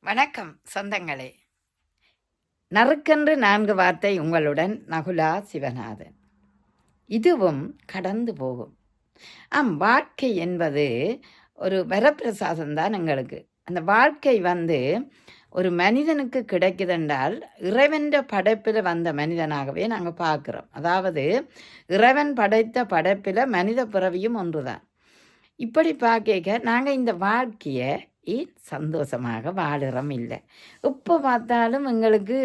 வணக்கம் சொந்தங்களே. நறுக்கென்று 4 வார்த்தை உங்களுடன் நகுலா சிவநாதன். இதுவும் கடந்து போகும். வாழ்க்கை என்பது ஒரு வரப்பிரசாதம் தான் எங்களுக்கு. அந்த வாழ்க்கை ஒரு மனிதனுக்கு கிடைக்குதென்றால் இறைவன்ற படைப்பில் வந்த மனிதனாகவே நாங்கள் பார்க்குறோம். அதாவது இறைவன் படைத்த படைப்பில் மனித பிறவியும் ஒன்றுதான். இப்படி பார்க்க நாங்கள் இந்த வாழ்க்கையை ஏன் சந்தோஷமாக வாழுறோம் இல்லை. எப்போ பார்த்தாலும் எங்களுக்கு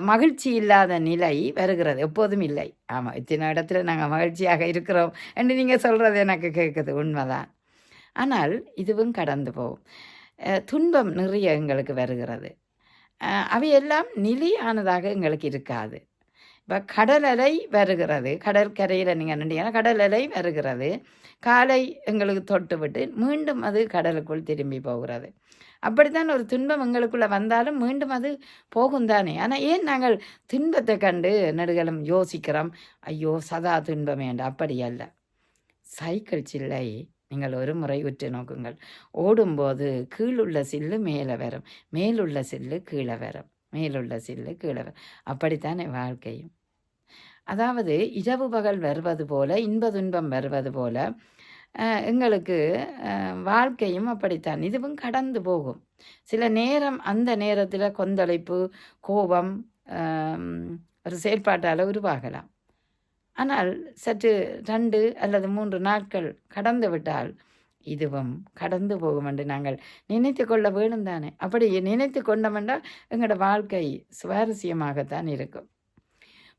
மகிழ்ச்சி இல்லாத நிலை வருகிறது, எப்போதும் இல்லை. ஆமாம், இத்தனை இடத்துல நாங்கள் மகிழ்ச்சியாக இருக்கிறோம் என்று நீங்கள் சொல்கிறது எனக்கு கேட்குது, உண்மைதான். ஆனால் இதுவும் கடந்து போகும். துன்பம் நிறைய எங்களுக்கு வருகிறது. அவையெல்லாம் நிலையானதாக எங்களுக்கு இருக்காது. இப்போ கடல் அலை வருகிறது, கடற்கரையில் நீங்கள் நின்றீங்கன்னா கடல் அலை வருகிறது, காலை எங்களுக்கு தொட்டு விட்டு மீண்டும் அது கடலுக்குள் திரும்பி போகிறது. அப்படித்தான் ஒரு துன்பம் எங்களுக்குள்ளே வந்தாலும் மீண்டும் அது போகும் தானே. ஆனால் ஏன் நாங்கள் துன்பத்தை கண்டு நெடுகளும் யோசிக்கிறோம், ஐயோ சதா துன்பம் வேண்டாம்? அப்படி அல்ல. சைக்கிள் சில்லை நீங்கள் ஒரு முறை உற்று நோக்குங்கள். ஓடும்போது கீழுள்ள சில்லு மேலே வரும், மேலுள்ள சில்லு கீழே வரும், மேலுள்ள சில்லு கீழே வரும். அப்படித்தானே வாழ்க்கையும். அதாவது இரவு பகல் வருவது போல, இன்ப துன்பம் வருவது போல எங்களுக்கு வாழ்க்கையும் அப்படித்தான். இதுவும் கடந்து போகும். சில நேரம் அந்த நேரத்தில் கொந்தளிப்பு, கோபம் ஒரு செயல்பாட்டால் உருவாகலாம். ஆனால் சற்று 2 அல்லது 3 நாட்கள் கடந்து விட்டால் இதுவும் கடந்து போகும் என்று நாங்கள் நினைத்து கொள்ள வேணும் தானே. அப்படி நினைத்து கொண்டோம்னா எங்களோட வாழ்க்கை சுவாரஸ்யமாகத்தான் இருக்கும்.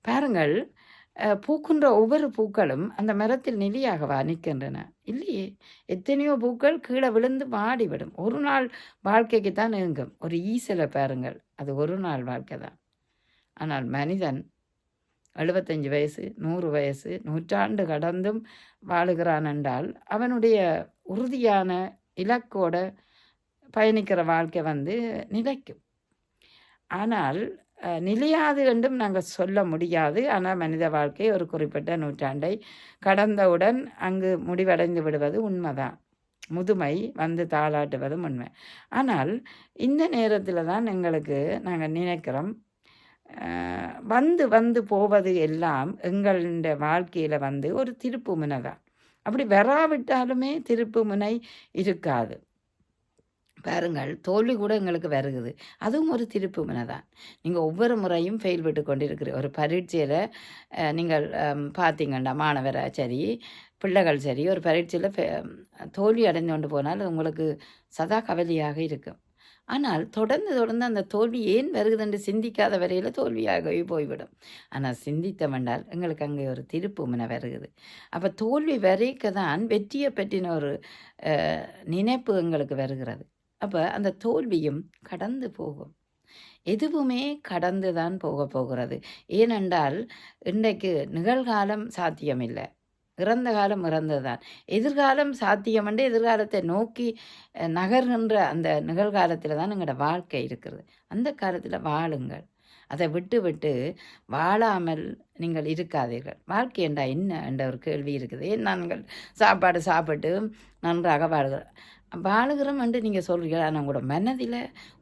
பாருங்கள், பூக்கின்ற ஒவ்வொரு பூக்களும் அந்த மரத்தில் நிலையாகவா நிற்கின்றன? இல்லையே. எத்தனையோ பூக்கள் கீழே விழுந்து வாடிவிடும். ஒரு நாள் வாழ்க்கைக்கு தான் ஏங்கும். ஒரு ஈசலை பாருங்கள், அது ஒரு நாள் வாழ்க்கை தான். ஆனால் மனிதன் 75 வயசு, 100 வயசு, 100 கடந்தும் வாழுகிறான் என்றால் அவனுடைய உறுதியான இலக்கோட பயணிக்கிற வாழ்க்கை நிலைக்கும். ஆனால் நிலையாது என்றும் நாங்கள் சொல்ல முடியாது. ஆனால் மனித வாழ்க்கை ஒரு குறிப்பிட்ட நூற்றாண்டை கடந்தவுடன் அங்கு முடிவடைந்து விடுவது உண்மைதான். முதுமை தாளாட்டுவதும் உண்மை. ஆனால் இந்த நேரத்தில் தான் எங்களுக்கு நாங்கள் நினைக்கிறோம், வந்து போவது எல்லாம் எங்களுடைய வாழ்க்கையில் ஒரு திருப்பு முனை தான். அப்படி வராவிட்டாலுமே திருப்பு முனை இருக்காது. பாருங்கள், தோல்வி கூட எங்களுக்கு வருகுது, அதுவும் ஒரு திருப்பு முனை தான். நீங்கள் ஒவ்வொரு முறையும் ஃபெயில் விட்டு கொண்டிருக்கிற ஒரு பரீட்சையில் நீங்கள் பார்த்தீங்கன்னா, மாணவரை சரி பிள்ளைகள் சரி, ஒரு பரீட்சையில் தோல்வி அடைந்து கொண்டு போனால் உங்களுக்கு சதா கவலையாக இருக்கும். ஆனால் தொடர்ந்து அந்த தோல்வி ஏன் வருகுதுன்னு சிந்திக்காத வரையில் தோல்வியாகவே போய்விடும். ஆனால் சிந்தித்தவென்றால் எங்களுக்கு அங்கே ஒரு திருப்பு முனை வருகுது. அப்போ தோல்வி வரைக்க தான் வெற்றியை பற்றின ஒரு நினைப்பு எங்களுக்கு வருகிறது. அப்போ அந்த தோல்வியும் கடந்து போகும். எதுவுமே கடந்து தான் போகிறது. ஏனென்றால் இன்றைக்கு நிகழ்காலம் சாத்தியமில்லை, இறந்த காலம் இறந்தது தான். எதிர்காலம் சாத்தியம் என்று எதிர்காலத்தை நோக்கி நகர்கின்ற அந்த நிகழ்காலத்தில் தான் எங்களோட வாழ்க்கை இருக்கிறது. அந்த காலத்தில் வாழுங்கள். அதை விட்டு வாழாமல் நீங்கள் இருக்காதீர்கள். வாழ்க்கை என்றா என்ன என்ற ஒரு கேள்வி இருக்குது. ஏன் நாங்கள் சாப்பாடு சாப்பிட்டு நன்றாக வாழுகிறோம் என்று நீங்கள் சொல்கிறீர்கள். ஆனால் உங்களோட மனதில்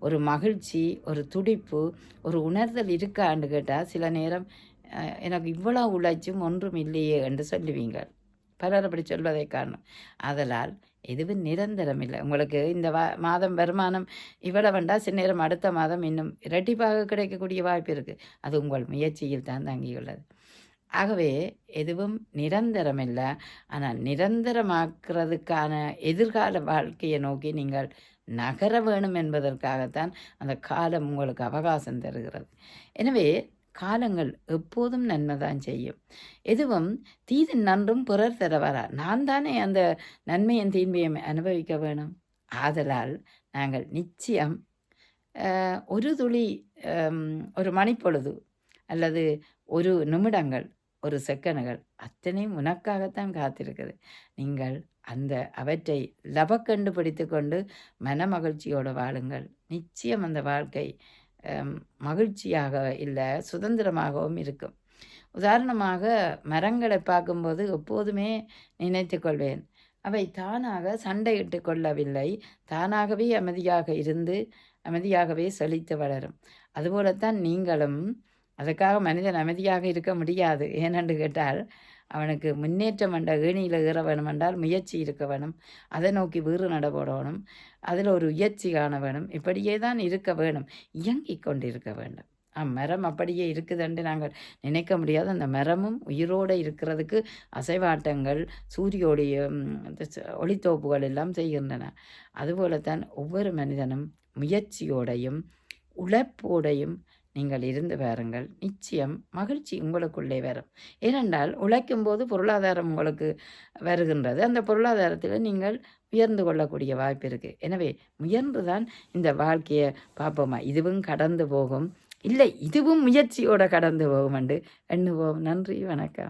ஒரு மகிழ்ச்சி, ஒரு துடிப்பு, ஒரு உணர்தல் இருக்கான்னு கேட்டால் சில நேரம் எனக்கு இவ்வளோ உழைச்சும் ஒன்றும் இல்லையே என்று சொல்லுவீங்க. பலர் அப்படி சொல்வதை காரணம். ஆதலால் எதுவும் நிரந்தரம் இல்லை. உங்களுக்கு இந்த மாதம் வருமானம் இவ்வளோ வேண்டாம், சில நேரம் அடுத்த மாதம் இன்னும் இரட்டிப்பாக கிடைக்கக்கூடிய வாய்ப்பு இருக்குது. அது உங்கள் முயற்சியில் தான் தங்கியுள்ளது. ஆகவே எதுவும் நிரந்தரம் இல்லை. ஆனால் நிரந்தரமாக்குறதுக்கான எதிர்கால வாழ்க்கையை நோக்கி நீங்கள் நகர வேணும் என்பதற்காகத்தான் அந்த காலம் உங்களுக்கு அவகாசம் தருகிறது. எனவே காலங்கள் எப்போதும் நன்மைதான் செய்யும். எதுவும் தீது நன்றும் பிறர் தரவரா. நான் தானே அந்த நன்மையின் தீன்மையும் அனுபவிக்க வேணும். ஆதலால் நாங்கள் நிச்சயம் ஒரு துளி, ஒரு மணிப்பொழுது அல்லது ஒரு நிமிடங்கள், ஒரு செகண்டுகள் அத்தனையும் உனக்காகத்தான் காத்திருக்குது. நீங்கள் அவற்றை லபக்கண்டு பிடித்து கொண்டு மன மகிழ்ச்சியோடு வாழுங்கள். நிச்சயம் அந்த வாழ்க்கை மகிழ்ச்சியாக இல்லை, சுதந்திரமாகவும் இருக்கும். உதாரணமாக மரங்களை பார்க்கும்போது எப்போதுமே நினைத்து கொள்வேன், அவை தானாக சண்டையிட்டு கொள்ளவில்லை. தானாகவே அமைதியாக இருந்து அமைதியாகவே செழித்து வளரும். அதுபோலத்தான் நீங்களும். அதுக்காக மனிதன் அமைதியாக இருக்க முடியாது. ஏனென்று கேட்டால் அவனுக்கு முன்னேற்றம் என்ற ஏணியில் ஏற வேணும் என்றால் முயற்சி இருக்க வேணும். அதை நோக்கி வீறு நடபடணும். அதில் ஒரு உயர்ச்சி காண வேணும். இப்படியே தான் இருக்க வேணும். இயங்கிக் கொண்டு இருக்க வேண்டும். மரம் அப்படியே இருக்குதுன்னு நாங்கள் நினைக்க முடியாது. அந்த மரமும் உயிரோடு இருக்கிறதுக்கு அசைவாட்டங்கள், சூரியோடைய ஒளித்தோப்புகள் எல்லாம் செய்கின்றன. அதுபோலத்தான் ஒவ்வொரு மனிதனும் முயற்சியோடையும் உழைப்போடையும் நீங்கள் இருந்து பாருங்கள். நிச்சயம் மகிழ்ச்சி உங்களுக்குள்ளே வரும். ஏனென்றால் உழைக்கும் போது பொருளாதாரம் உங்களுக்கு வருகின்றது. அந்த பொருளாதாரத்தில் நீங்கள் உயர்ந்து கொள்ளக்கூடிய வாய்ப்பு இருக்குது. எனவே முயன்றுதான் இந்த வாழ்க்கையை பார்ப்போமா, இதுவும் கடந்து போகும், இல்லை இதுவும் முயற்சியோடு கடந்து போகும் என்று எண்ணுவோம். நன்றி, வணக்கம்.